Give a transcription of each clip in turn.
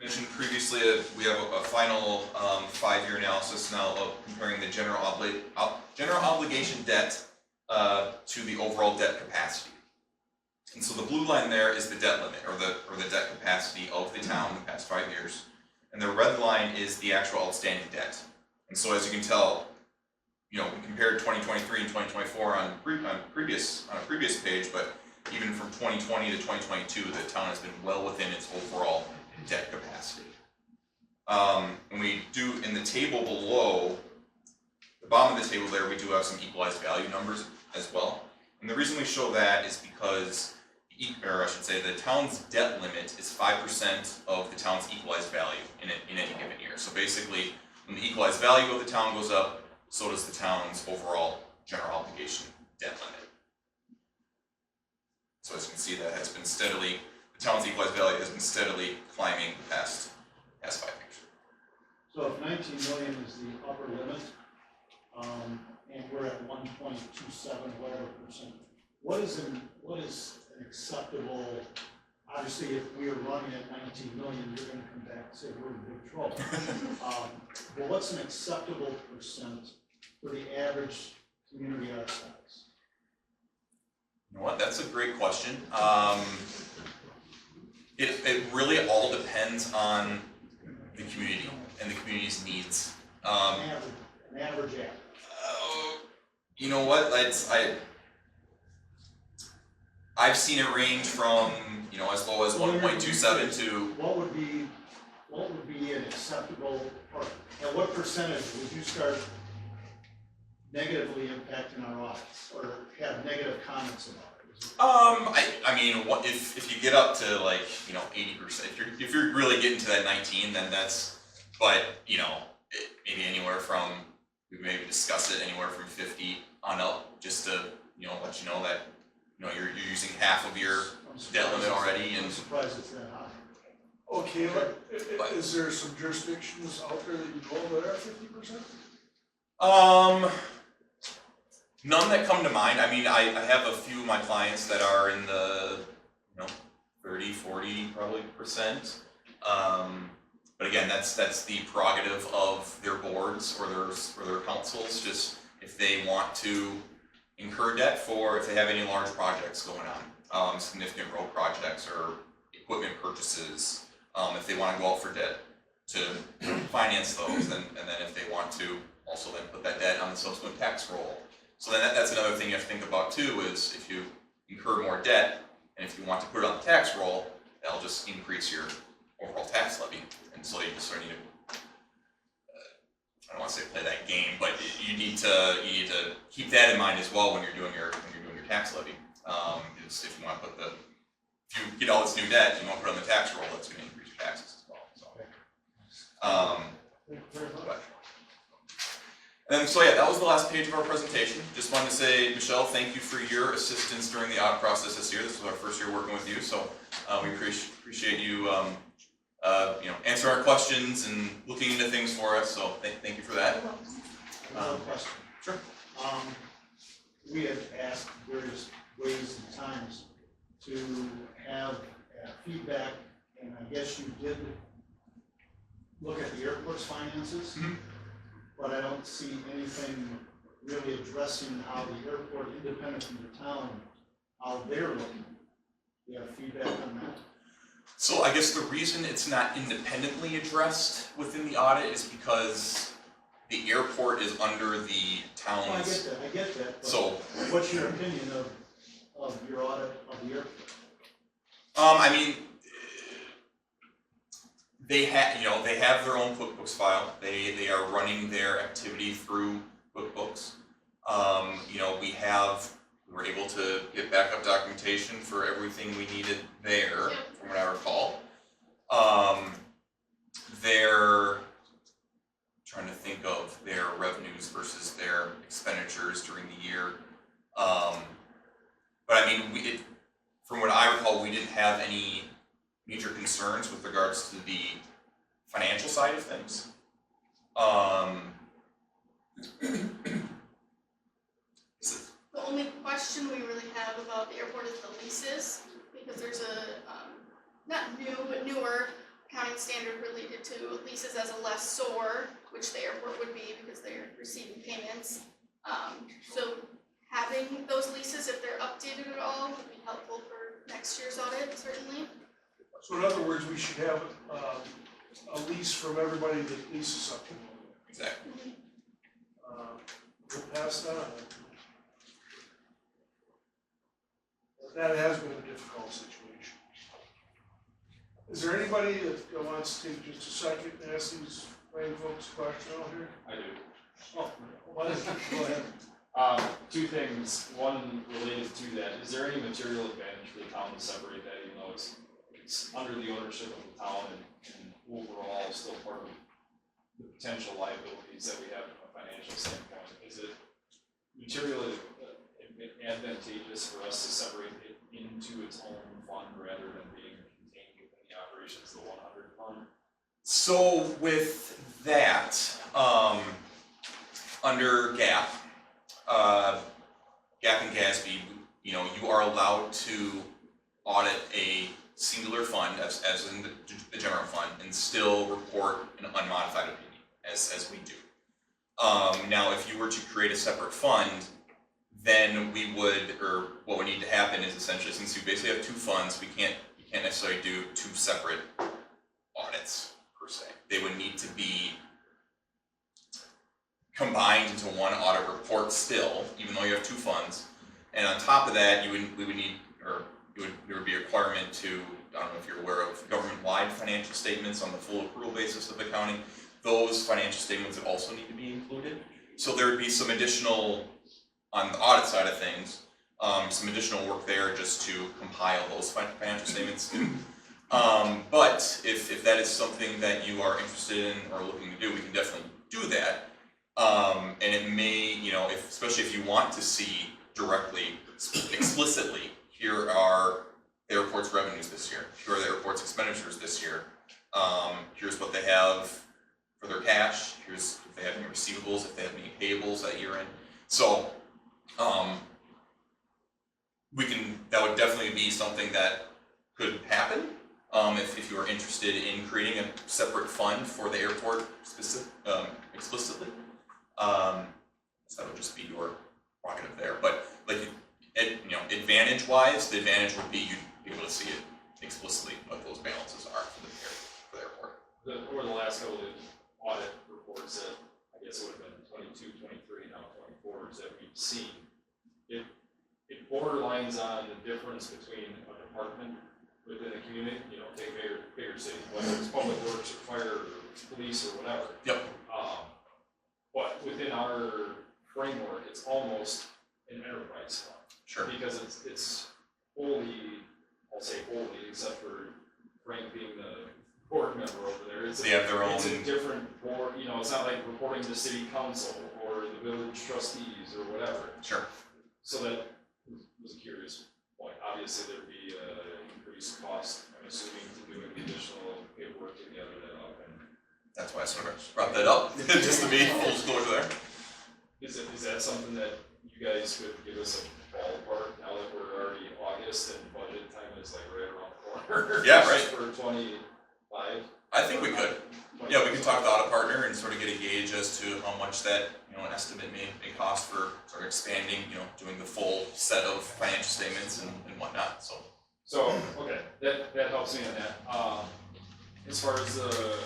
mentioned previously, we have a final 5-year analysis now of comparing the general obligation debt to the overall debt capacity. And so the blue line there is the debt limit, or the debt capacity of the town in the past 5 years, and the red line is the actual outstanding debt. And so as you can tell, we compared 2023 and 2024 on a previous page, but even from 2020 to 2022, the town has been well within its overall debt capacity. And we do, in the table below, the bottom of the table there, we do have some equalized value numbers as well. And the reason we show that is because, the town's debt limit is 5% of the town's equalized value in any given year. So basically, when the equalized value of the town goes up, so does the town's overall general obligation debt limit. So as you can see, that has been steadily, the town's equalized value has been steadily climbing the past 5 years. So if 19 million is the upper limit, and we're at 1.27 whatever percent, what is an acceptable? Obviously, if we are running at 19 million, you're going to come back and say we're in big trouble. But what's an acceptable percent for the average community our size? You know what? That's a great question. It really all depends on the community and the community's needs. An average. You know what? I've seen it range from as low as 1.27 to. What would be an acceptable, or at what percentage would you start negatively impacting our audits or have negative comments about it? I mean, if you get up to 80%, if you're really getting to that 19, then that's, but maybe anywhere from, we maybe discuss it anywhere from 50 on up, just to let you know that you're using half of your debt limit already. And I'm surprised it's that high. Okay, but is there some jurisdictions out there that you know that are 50%? None that come to mind. I mean, I have a few of my clients that are in the 30, 40 probably %. But again, that's the prerogative of their boards or their councils. Just if they want to incur debt for, if they have any large projects going on, significant road projects or equipment purchases, if they want to go out for debt to finance those, and then if they want to also then put that debt on the subsequent tax roll. So then that's another thing you have to think about too, is if you incur more debt and if you want to put it on the tax roll, that'll just increase your overall tax levy. And so you just sort of need to, I don't want to say play that game, but you need to keep that in mind as well when you're doing your tax levy. Is if you want to put if you get all this new debt, you want to put it on the tax roll, that's going to increase your taxes as well. So yeah, that was the last page of our presentation. Just wanted to say, Michelle, thank you for your assistance during the audit process this year. This was our first year working with you, so we appreciate you, answering our questions and looking into things for us. So thank you for that. Another question. Sure. We have asked various ways and times to have feedback, and I guess you did look at the airport's finances. Mm-hmm. But I don't see anything really addressing how the airport, independent from the town, how they're looking. Do you have feedback on that? So I guess the reason it's not independently addressed within the audit is because the airport is under the town's. Well, I get that. But so what's your opinion of your audit of the airport? I mean, they have their own QuickBooks file. They are running their activity through QuickBooks. We were able to get backup documentation for everything we needed there, from what I recall. They're trying to think of their revenues versus their expenditures during the year. But I mean, from what I recall, we didn't have any major concerns with regards to the financial side of things. The only question we really have about the airport is the leases, because there's a, not new, but newer accounting standard related to leases as a lessor, which the airport would be because they're receiving payments. So having those leases, if they're updated at all, would be helpful for next year's audit, certainly. So in other words, we should have a lease from everybody that leases something. Exactly. We'll pass that on. That has been a difficult situation. Is there anybody that wants to take just a second and ask these fine folks a question out here? I do. Oh, why don't you go ahead? Two things. One related to that. Is there any material advantage for the town to separate that, even though it's under the ownership of the town and overall still part of the potential liabilities that we have from a financial standpoint? Is it materially advantageous for us to separate it into its own fund rather than being contained within the operations of the 100 fund? So with that, under GAAP, GAAP and GASB, you are allowed to audit a singular fund, as in the general fund, and still report an unmodified opinion, as we do. Now, if you were to create a separate fund, then we would, or what would need to happen is essentially, since you basically have two funds, you can't necessarily do two separate audits per se. They would need to be combined into one audit report still, even though you have two funds. And on top of that, there would be a requirement to, I don't know if you're aware of government-wide financial statements on the full accrual basis of accounting. Those financial statements would also need to be included. So there would be some additional, on the audit side of things, some additional work there just to compile those financial statements too. But if that is something that you are interested in or looking to do, we can definitely do that. And it may, especially if you want to see directly, explicitly, here are the airport's revenues this year, here are the airport's expenditures this year, here's what they have for their cash, here's if they have any receivables, if they have any payables that year end. So, that would definitely be something that could happen, if you are interested in creating a separate fund for the airport explicitly. So that would just be your prerogative there. But advantage-wise, the advantage would be you'd be able to see it explicitly what those balances are for the airport. Over the last couple of audit reports that I guess it would have been 22, 23, now 24s that we've seen, it borderlines on the difference between a department within the community, take bigger cities, whether it's public works or fire or police or whatever. Yep. But within our framework, it's almost an enterprise fund. Sure. Because it's wholly, I'll say wholly, except for Frank being the board member over there. They have their own. It's a different board, it's not like reporting to city council or the village trustees or whatever. Sure. So that was a curious point. Obviously, there'd be increased cost, I'm assuming, to doing the additional paperwork to gather that up. And that's why I sort of brought that up, just to be full disclosure there. is that something that you guys could give us a ballpark now that we're already August and budget time is like right around the corner? Yeah, right. For 25? I think we could. Yeah, we could talk to the audit partner and sort of get a gauge as to how much that, an estimate may cost for sort of expanding, doing the full set of financial statements and whatnot, so. So, okay, that helps me on that. As far as the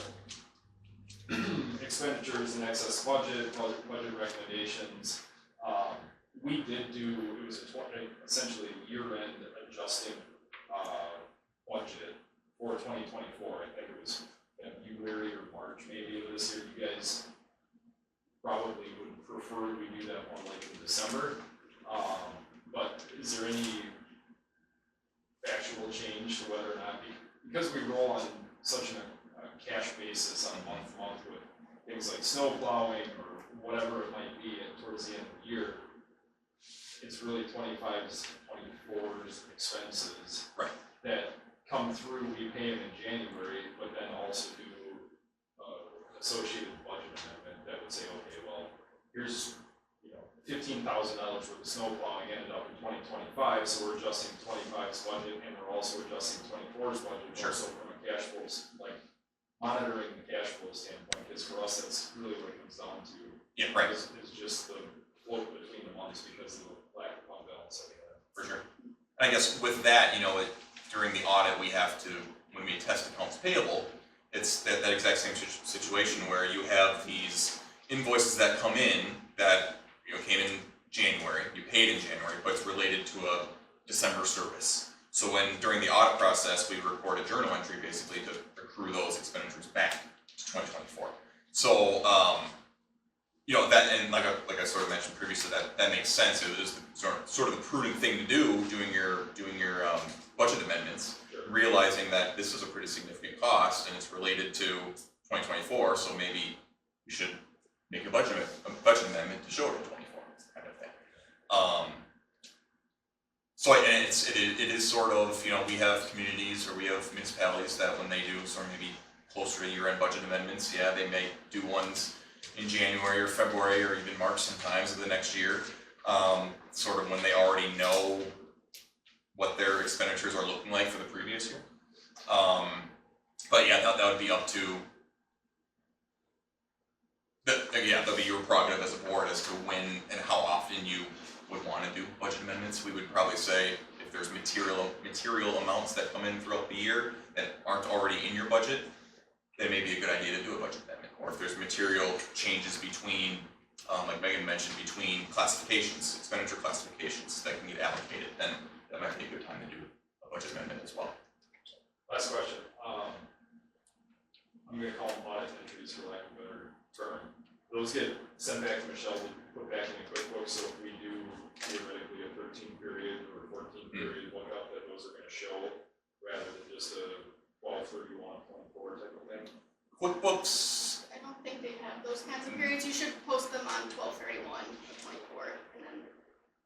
expenditures and excess budget recommendations, we did do, it was essentially a year-end adjusting budget for 2024. I think it was February or March maybe of this year. You guys probably would prefer we do that more like in December. But is there any actual change to whether or not, because we roll on such a cash basis on a month-to-month with things like snow plowing or whatever it might be towards the end of the year, it's really 25's, 24's expenses that come through, we pay them in January, but then also do associated budget amendment that would say, okay, well, here's $15,000 worth of snow plowing ended up in 2025, so we're adjusting 25's budget and we're also adjusting 24's budget. Sure. Also from a cash flow monitoring the cash flow standpoint, because for us, that's really what it comes down to. Yeah, right, Is just the float between the months because of the lack of fund balance that we have. for sure. And I guess with that, during the audit, we have to, when we test accounts payable, it's that exact same situation where you have these invoices that come in that, came in January, you paid in January, but it's related to a December service. So during the audit process, we record a journal entry basically to accrue those expenditures back to 2024. So, that, and like I sort of mentioned previously, that makes sense. It is sort of the prudent thing to do, doing your budget amendments, realizing that this is a pretty significant cost and it's related to 2024, so maybe you should make a budget amendment to show it in 24, kind of thing. So it is sort of, we have communities or we have municipalities that when they do sort of maybe closer to year-end budget amendments, yeah, they may do ones in January or February or even March sometimes of the next year, sort of when they already know what their expenditures are looking like for the previous year. But yeah, that would be up to, that'd be your prerogative as a board as to when and how often you would want to do budget amendments. We would probably say if there's material amounts that come in throughout the year that aren't already in your budget, then it may be a good idea to do a budget amendment. Or if there's material changes between, like Megan mentioned, between classifications, expenditure classifications that can get allocated, then that might be a good time to do a budget amendment as well. Last question. I'm gonna call them audit entries for lack of a better term. Those get sent back to Michelle to put back in the QuickBooks, so if we do theoretically a 13 period or 14 period lookup, that those are gonna show rather than just a 12/31/24 type of thing. QuickBooks, I don't think they have those kinds of periods. You should post them on 12/31/24, and then.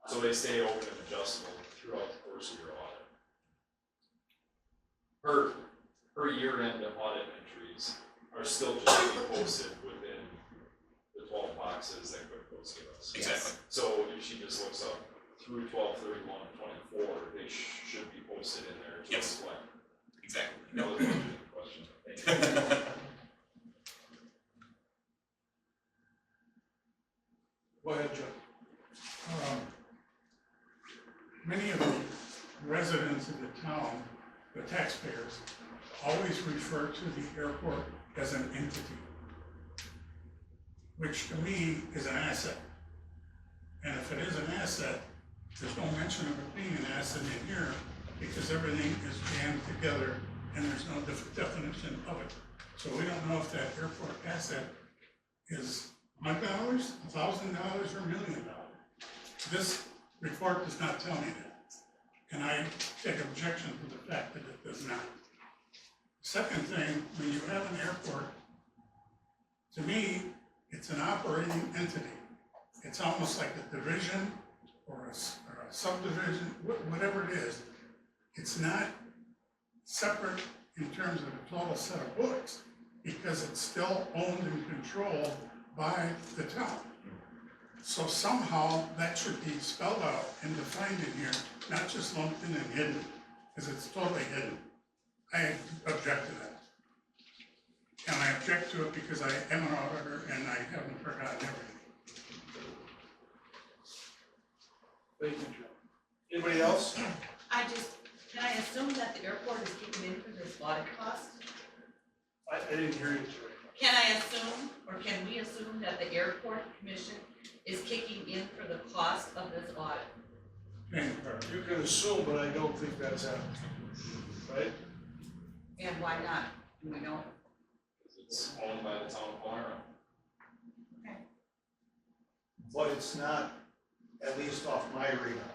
So they stay open and adjustable throughout the course of your audit. Her year-end audit entries are still just being posted within the 12 boxes that QuickBooks give us. exactly. So if she just looks up through 12/31/24, they should be posted in there to Yes. reflect. Exactly. That was my question. Thank you. Go ahead, Joe. Many of the residents of the town, the taxpayers, always refer to the airport as an entity, which to me is an asset. And if it is an asset, there's no mention of it being an asset in here because everything is jammed together and there's no definition of it. So we don't know if that airport asset is $100, $1,000, or $1 million. This report does not tell me that. And I take objection to the fact that it does not. Second thing, when you have an airport, to me, it's an operating entity. It's almost like a division or a subdivision, whatever it is. It's not separate in terms of a total set of books because it's still owned and controlled by the town. So somehow that should be spelled out and defined in here, not just lumped in and hidden, because it's totally hidden. I object to that. And I object to it because I am an auditor and I haven't forgotten everything. Thank you, Joe. Anybody else? Can I assume that the airport is kicking in for this audit cost? I didn't hear you, Joe. Can I assume, or can we assume that the airport commission is kicking in for the cost of this audit? You can assume, but I don't think that's happening, right? And why not? Do we know? Because it's owned by the town of Palmyra. But it's not, at least off my radar.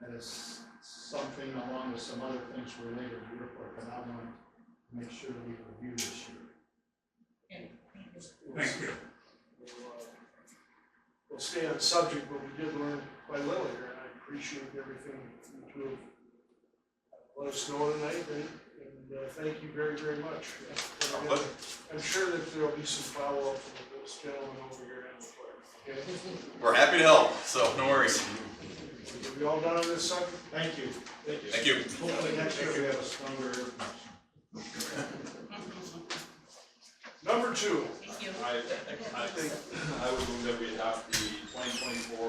And it's something along with some other things related to the airport that I want to make sure we review this year. Thank you. We'll stay on subject, but we did learn quite a little here, and I appreciate everything you two have let us know tonight, and thank you very, very much. And I'm sure that there'll be some follow-up from this gentleman over here and the clerk, okay? We're happy to help, so no worries. Are we all done on this subject? Thank you. Thank you. Hopefully next year we have a stronger. Number 2, Thank you. I would move that we adopt the 2024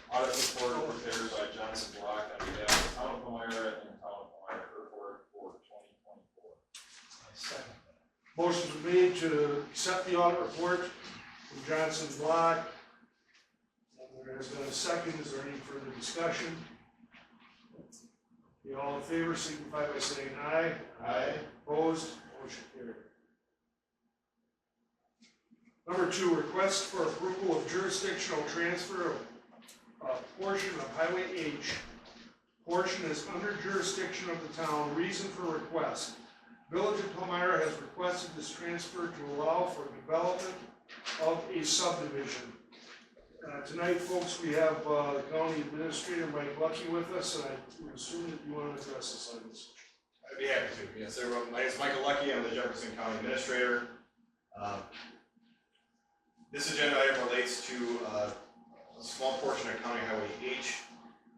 audit report prepared by Johnson Block on behalf of Town of Palmyra and Town of Palmyra Airport for 2024. Second. motion's been made to accept the audit report from Johnson Block. And there has been a second. Is there any further discussion? Okay, all in favor signify by saying aye. Aye. Opposed? Motion carried. Number 2, request for approval of jurisdictional transfer of a portion of Highway H. Portion is under jurisdiction of the town. Reason for request. Village of Palmyra has requested this transfer to allow for development of a subdivision. Tonight, folks, we have the county administrator, Mike Lucky, with us, and I would assume that you want to address this item. I'd be happy to, yes, everyone. My name is Michael Lucky, I'm the Jefferson County Administrator. This agenda item relates to a small portion of County Highway H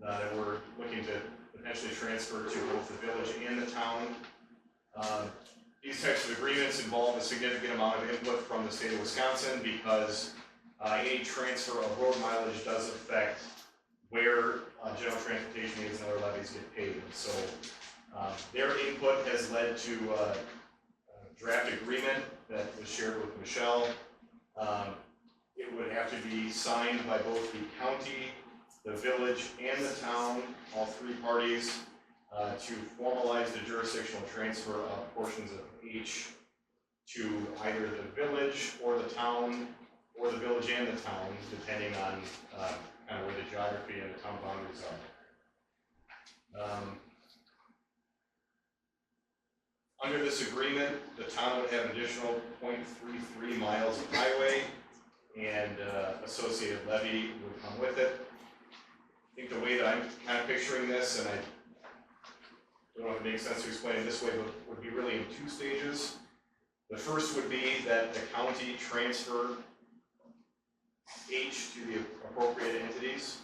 that we're looking to potentially transfer to both the village and the town. These types of agreements involve a significant amount of input from the state of Wisconsin because any transfer of road mileage does affect where general transportation aids and other levies get paid. And so their input has led to a draft agreement that was shared with Michelle. It would have to be signed by both the county, the village, and the town, all three parties, to formalize the jurisdictional transfer of portions of H to either the village or the town, or the village and the town, depending on kind of where the geography and the town boundaries are. Under this agreement, the town would have an additional 0.33 miles of highway, and associated levy would come with it. I think the way that I'm kind of picturing this, and I don't know if it makes sense to explain it this way, but would be really in 2 stages. The first would be that the county transfer H to the appropriate entities,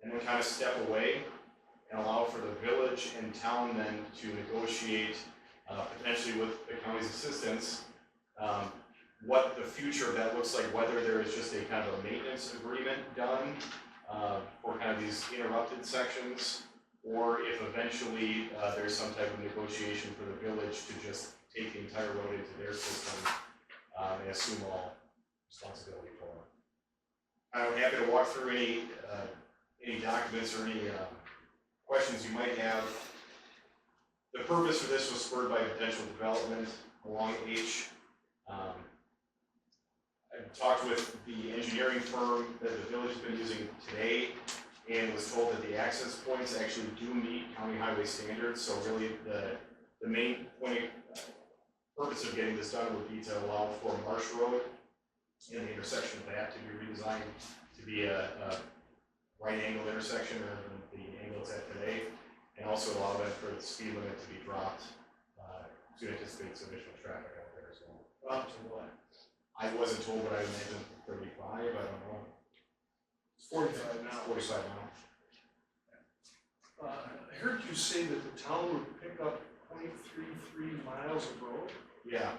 and then kind of step away and allow for the village and town then to negotiate, potentially with the county's assistance, what the future of that looks like, whether there is just a kind of a maintenance agreement done for kind of these interrupted sections, or if eventually there's some type of negotiation for the village to just take the entire road into their system and assume all responsibility for it. I'm happy to walk through any documents or any questions you might have. The purpose for this was spurred by potential development along H. I talked with the engineering firm that the village has been using today and was told that the access points actually do meet county highway standards. So really the main purpose of getting this done would be to allow for Marsh Road and the intersection of that to be redesigned to be a right angle intersection rather than the angle it's at today, and also allow then for the speed limit to be dropped to anticipate some additional traffic out there as well. Dropped to what? I wasn't told, but I imagine 35, I don't know. It's 45 now. 45 now. I heard you say that the town would pick up 0.33 miles of road. Yeah.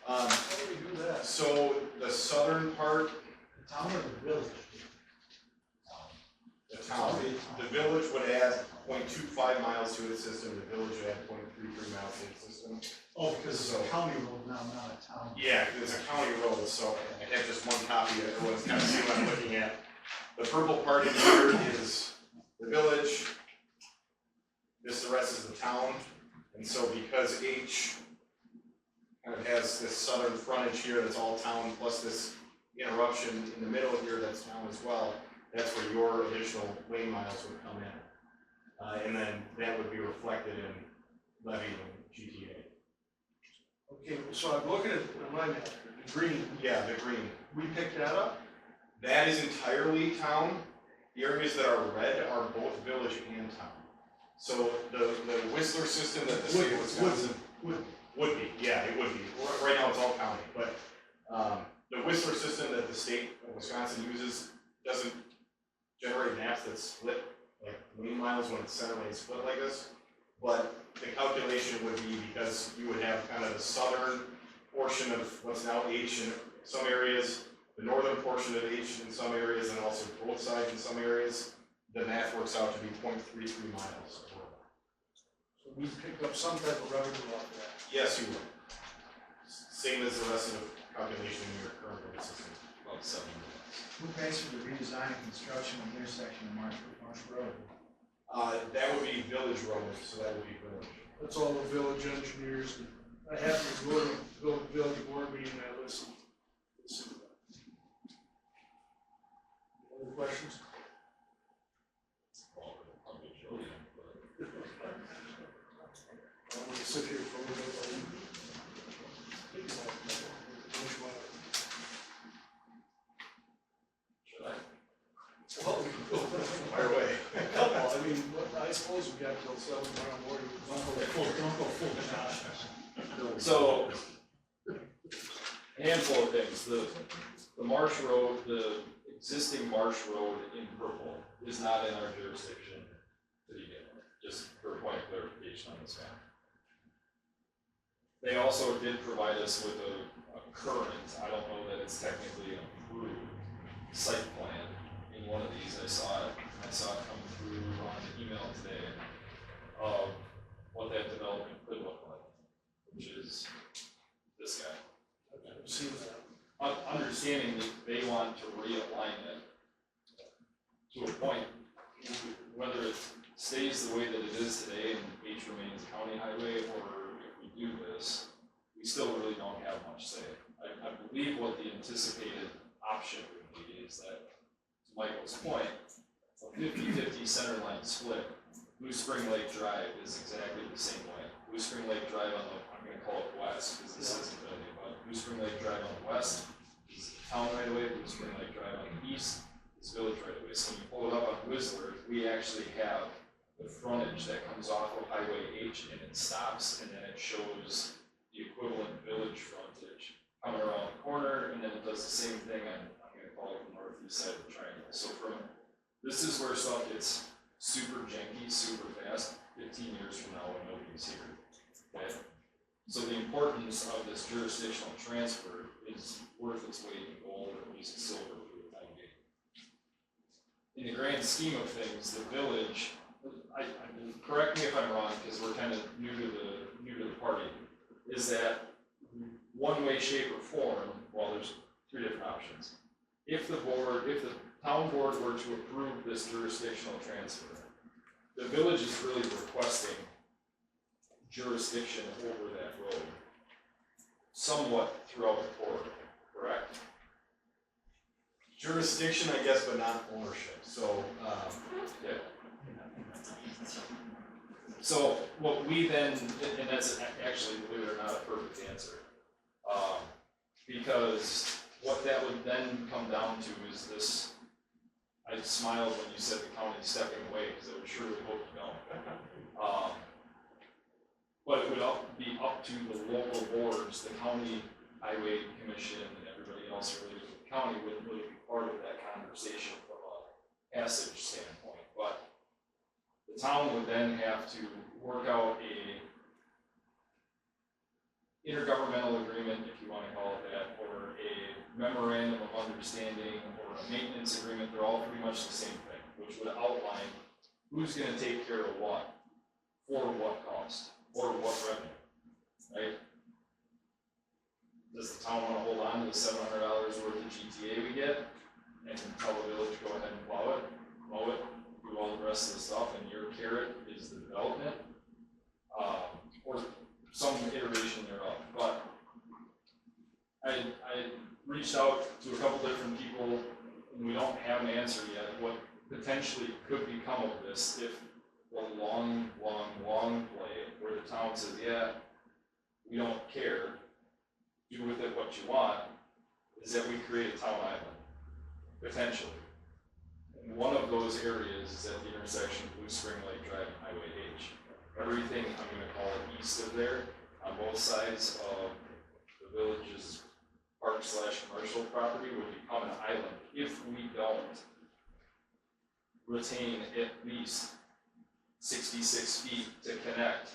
How do we do that? So the southern part, The town or the village? the town, the village would add 0.25 miles to its system, the village would add 0.33 miles to its system. Oh, because it's a county road now, not a town. Yeah, because it's a county road, so I have just one copy, everyone's kind of see what I'm looking at. The purple part in here is the village, the rest is the town, and so because H kind of has this southern frontage here that's all town, plus this interruption in the middle here that's town as well, that's where your additional lane miles would come in. And then that would be reflected in levy and GTA. Okay, so I'm looking at my map, the green, Yeah, the green. we picked that up? That is entirely town. The areas that are red are both village and town. So the Whistler system that the state of Wisconsin would be, yeah, it would be. Right now it's all county, but the Whistler system that the state of Wisconsin uses doesn't generate maps that split like lane miles when it's center lane split like this. But the calculation would be because you would have kind of the southern portion of what's now H in some areas, the northern portion of H in some areas, and also both sides in some areas, the math works out to be 0.33 miles. So we picked up some type of revenue off that. Yes, you would. Same as the rest of the calculation in your current road system. About 7 Who pays for the redesign and construction of the intersection of Marsh Road? That would be village road, so that would be village. That's all the village engineers, and I happened to go to the village board meeting, and I listened. Other questions? I'm gonna sit here for a little bit. Should I? Well, we can go. Fire away. Couple, I mean, I suppose we got till 7 tomorrow morning. Don't go full Josh. So, a handful of things. The Marsh Road, the existing Marsh Road in purple is not in our jurisdiction to begin with, just for point of clarification on this map. They also did provide us with a current, I don't know that it's technically an approved site plan in one of these. I saw it come through on the email today of what that development could look like, which is this guy. I've seen that. Understanding that they want to realign it to a point, whether it stays the way that it is today and H remains a county highway, or if we do this, we still really don't have much say. I believe what the anticipated option would be is that, to Michael's point, a 50-50 center line split. Blue Spring Lake Drive is exactly the same way. Blue Spring Lake Drive on the, I'm gonna call it west, because this isn't really, but Blue Spring Lake Drive on the west is town right away, Blue Spring Lake Drive on the east is village right away. So when you pull it up on Whistler, we actually have the frontage that comes off of Highway H and it stops, and then it shows the equivalent village frontage coming around the corner, and then it does the same thing on, I'm gonna call it the northeast side of the triangle. So this is where stuff gets super janky, super fast, 15 years from now when nobody's here. Okay? So the importance of this jurisdictional transfer is worth its weight in gold, or at least silver for the time being. In the grand scheme of things, the village, correct me if I'm wrong, because we're kind of new to the party, is that one way, shape, or form, well, there's 3 different options. If the town board were to approve this jurisdictional transfer, the village is really requesting jurisdiction over that road somewhat throughout the corridor, correct? Jurisdiction, I guess, but not ownership. So, Yeah. So what we then, and that's actually, believe it or not, a perfect answer. Because what that would then come down to is this, I smiled when you said the county stepping away, because I would surely hope you don't. But it would be up to the local boards, the county highway commission, and everybody else related to the county wouldn't really be part of that conversation from a passage standpoint. But the town would then have to work out a intergovernmental agreement, if you want to call it that, or a memorandum of understanding, or a maintenance agreement. They're all pretty much the same thing, which would outline who's going to take care of what, for what cost, or what revenue, right? Does the town want to hold on to the $700 worth of GTA we get, and tell the village, go ahead and plow it, mow it, do all the rest of the stuff, and your carrot is the development, or some iteration thereof. But I reached out to a couple different people, and we don't have an answer yet, what potentially could become of this if the long play, where the town says, yeah, we don't care, do with it what you want, is that we create a town island, potentially. And one of those areas is at the intersection of Blue Spring Lake Drive and Highway H. Everything, I'm gonna call it east of there, on both sides of the village's park/commercial property would become an island if we don't retain at least 66 feet to connect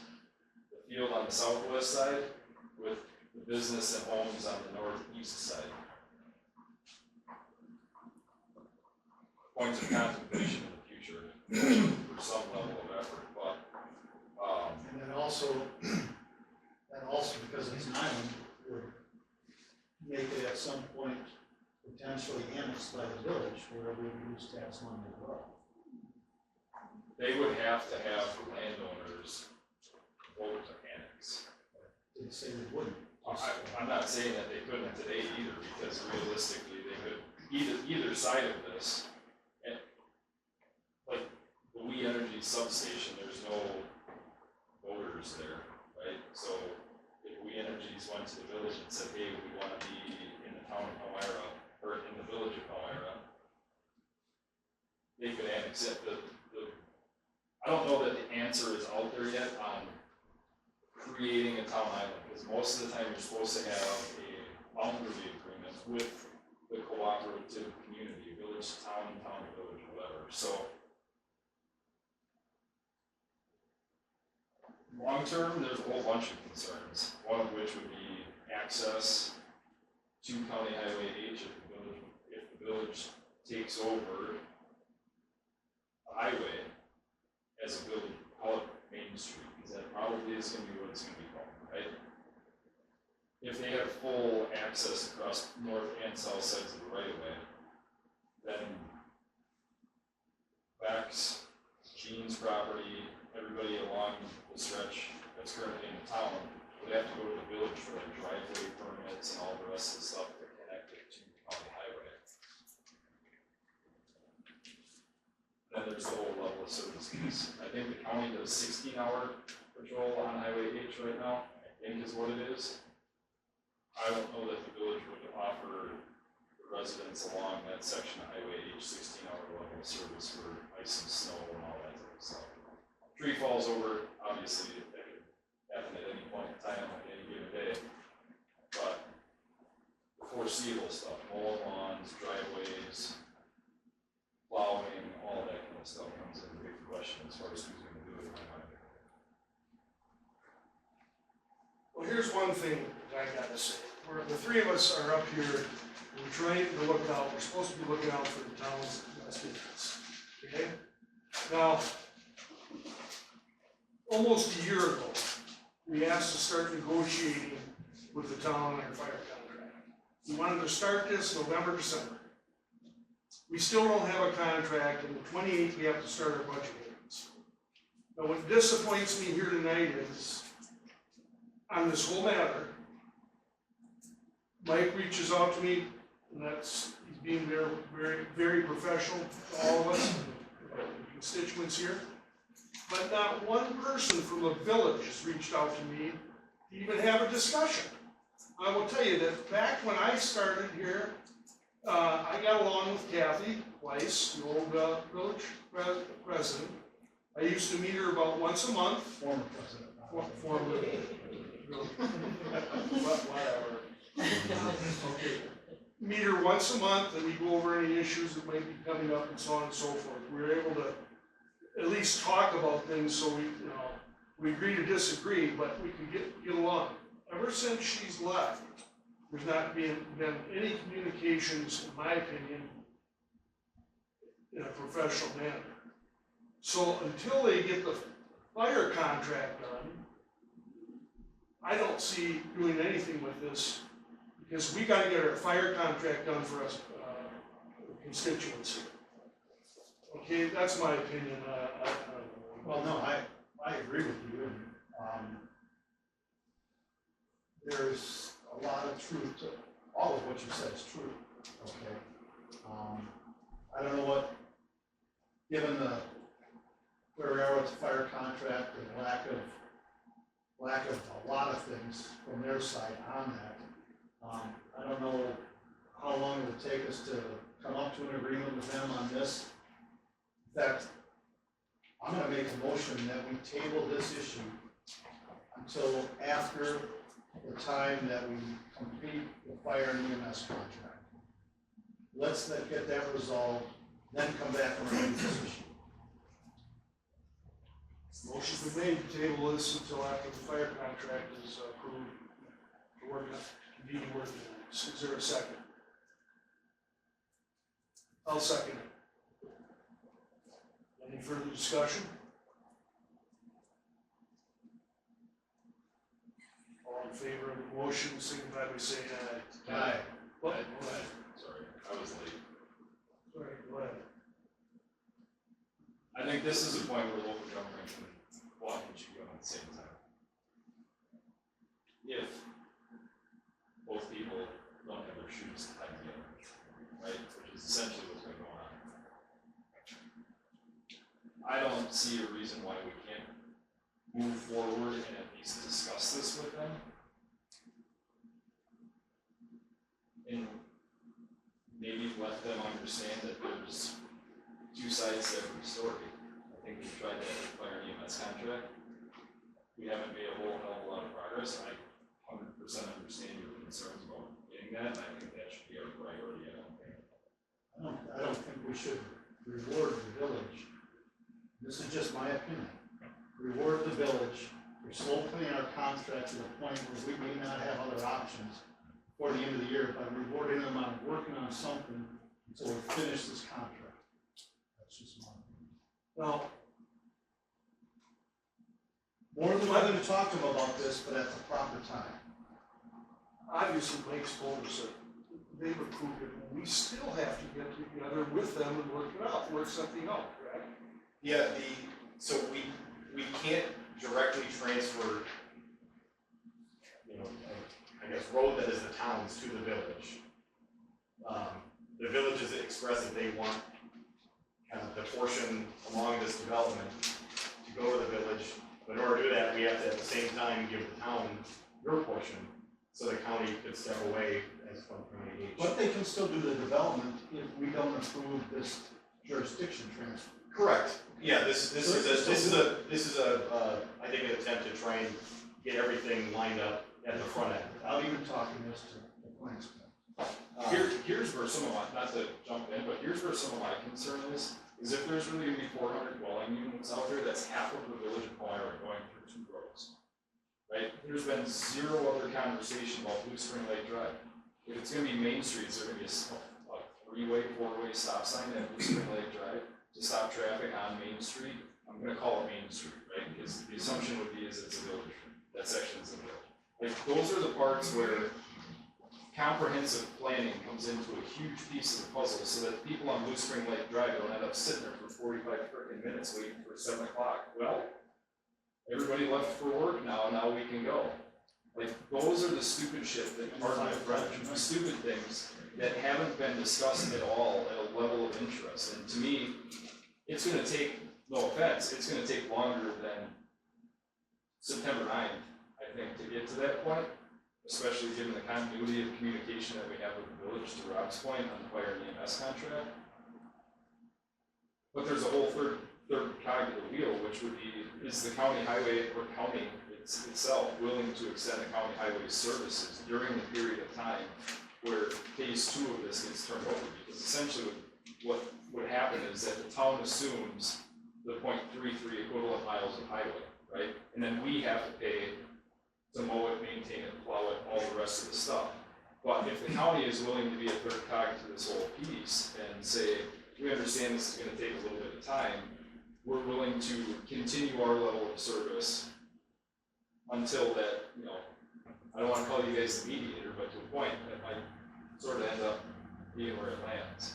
the field on the southwest side with the the business and homes on the northeast side. Points of contemplation in the future for some level of effort, but, And then also, because it's an island, would make it at some point potentially annexed by the village, where we would use tax money as well. they would have to have landowners vote to annex. Didn't say we wouldn't. I'm not saying that they couldn't today either, because realistically, they could, either side of this, and like the We Energy substation, there's no voters there, right? So if We Energies went to the village and said, hey, we wanna be in the town of Palmyra, or in the village of Palmyra, they could annex it. I don't know that the answer is out there yet on creating a town island, because most of the time you're supposed to have a boundary agreement with the cooperative community, village to town, town to village, whatever, so. Long term, there's a whole bunch of concerns, one of which would be access to County Highway H if the village takes over the highway as a village, call it Main Street, because that probably is gonna be what it's gonna be called, right? If they have full access across north and south sides of the right of way, then Beck's, Gene's property, everybody along the stretch that's currently in the town would have to go to the village for like driveway permits and all the rest of the stuff to connect it to county highway. Then there's the whole level of service piece. I think the county does 16-hour patrol on Highway H right now, I think is what it is. I don't know that the village would offer the residents along that section of Highway H 16-hour level of service for ice and snow and all that type of stuff. Tree falls over, obviously, that could happen at any point in time, on any given day. But the foreseeable stuff, mowing lawns, driveways, plowing, all that kind of stuff comes into big question as far as who's gonna do it in my mind. Well, here's one thing that I gotta say, the three of us are up here, we're trying to look out, we're supposed to be looking out for the town's best interests, okay? Now, almost a year ago, we asked to start negotiating with the town on our fire contract. We wanted to start this November, December. We still don't have a contract, and the 28th, we have to start our budget hearings. Now, what disappoints me here tonight is, on this whole matter, Mike reaches out to me, and he's being very, very, very professional to all of us, the constituents here. But not one person from the village has reached out to me to even have a discussion. I will tell you that back when I started here, I got along with Kathy Weiss, the old village president. I used to meet her about once a month. Former president. Former. Whatever. Okay. Meet her once a month, and we go over any issues that might be coming up and so on and so forth. We were able to at least talk about things, so we agree to disagree, but we can get along. Ever since she's left, there's not been any communications, in my opinion, in a professional manner. So until they get the fire contract done, I don't see doing anything with this, because we gotta get our fire contract done for us, constituency. Okay, that's my opinion, I don't know. Well, no, I agree with you, and, there's a lot of truth to, all of what you said is true, okay? I don't know what, given where we are with the fire contract, and lack of a lot of things from their side on that, I don't know how long it would take us to come up to an agreement with them on this. In fact, I'm gonna make a motion that we table this issue until after the time that we complete the fire and EMS contract. Let's get that resolved, then come back and review this issue. Motion's been made to table this until after the fire contract is approved. Continue working on this. Is there a second? I'll second it. Any further discussion? All in favor of the motion, signify by saying aye. Aye. What? Sorry, I was late. Sorry, go ahead. I think this is a point where local government can walk and chew gum at the same time. If both people don't have their shoes tied together, right, which is essentially what's been going on. I don't see a reason why we can't move forward and at least discuss this with them. And maybe let them understand that there's two sides to every story. I think we've tried that with fire and EMS contract. We haven't made a whole hell of a lot of progress. I 100% understand your concerns about getting that, and I think that should be our priority. I don't think we should reward the village. This is just my opinion. Reward the village for slow playing our contract to the point where we may not have other options for the end of the year by rewarding them on working on something until we finish this contract. That's just my opinion. Well, More than willing to talk to them about this, but at the proper time. obviously Mike's told us that they've approved it. We still have to get together with them and work something out, correct? Yeah, so we can't directly transfer, you know, I guess, road that is the town's to the village. The village has expressed that they want kind of the portion along this development to go to the village. But in order to do that, we have to at the same time give the town your portion, so the county could step away as from County H. But they can still do the development if we don't approve this jurisdiction transfer. Correct. Yeah, this is a I think an attempt to try and get everything lined up at the front end. Without even talking this to the plans. Here's where some of my, not to jump in, but here's where some of my concern is if there's really gonna be 400 dwelling units out there, that's half of the village of Palmyra going through two roads. Right? There's been zero other conversation about Blue Spring Lake Drive. If it's gonna be Main Street, is there gonna be a three-way, four-way stop sign at Blue Spring Lake Drive to stop traffic on Main Street? I'm gonna call it Main Street, right? Because the assumption would be is it's a village, that section's a village. Like, those are the parts where comprehensive planning comes into a huge piece of the puzzle, so that people on Blue Spring Lake Drive don't end up sitting there for 45 freaking minutes waiting for 7 o'clock. Well, everybody left for work now we can go. Like, those are the stupid shit that, pardon my French, the stupid things that haven't been discussed at all at a level of interest. And to me, it's gonna take, no offense, it's gonna take longer than September 9th, I think, to get to that point, especially given the continuity of communication that we have with the village, to Rob's point, on the fire and EMS contract. But there's a whole third cog to the wheel, which would be, is the county highway or county itself willing to extend the county highway services during the period of time where phase 2 of this gets turned over? Because essentially what would happen is that the town assumes the 0.33 equivalent miles of highway, right? And then we have to pay to mow it, maintain it, plow it, all the rest of the stuff. But if the county is willing to be a third cog to this whole piece and say, we understand this is gonna take a little bit of time, we're willing to continue our level of service until that, you know, I don't wanna call you guys the mediator, but to a point that might sort of end up being where it lands.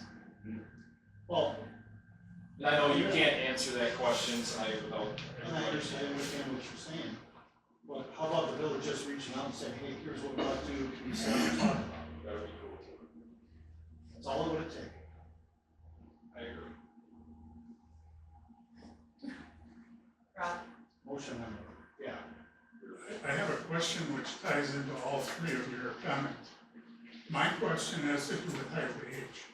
Well, And I know you can't answer that question tonight without. and I understand what you're saying. But how about the village just reaching out and saying, hey, here's what we want to do, can you sit down and talk about it? That would be cool too. That's all it would take. I agree. Rob? Motion number, yeah. I have a question which ties into all three of your comments. My question has to do with Highway H.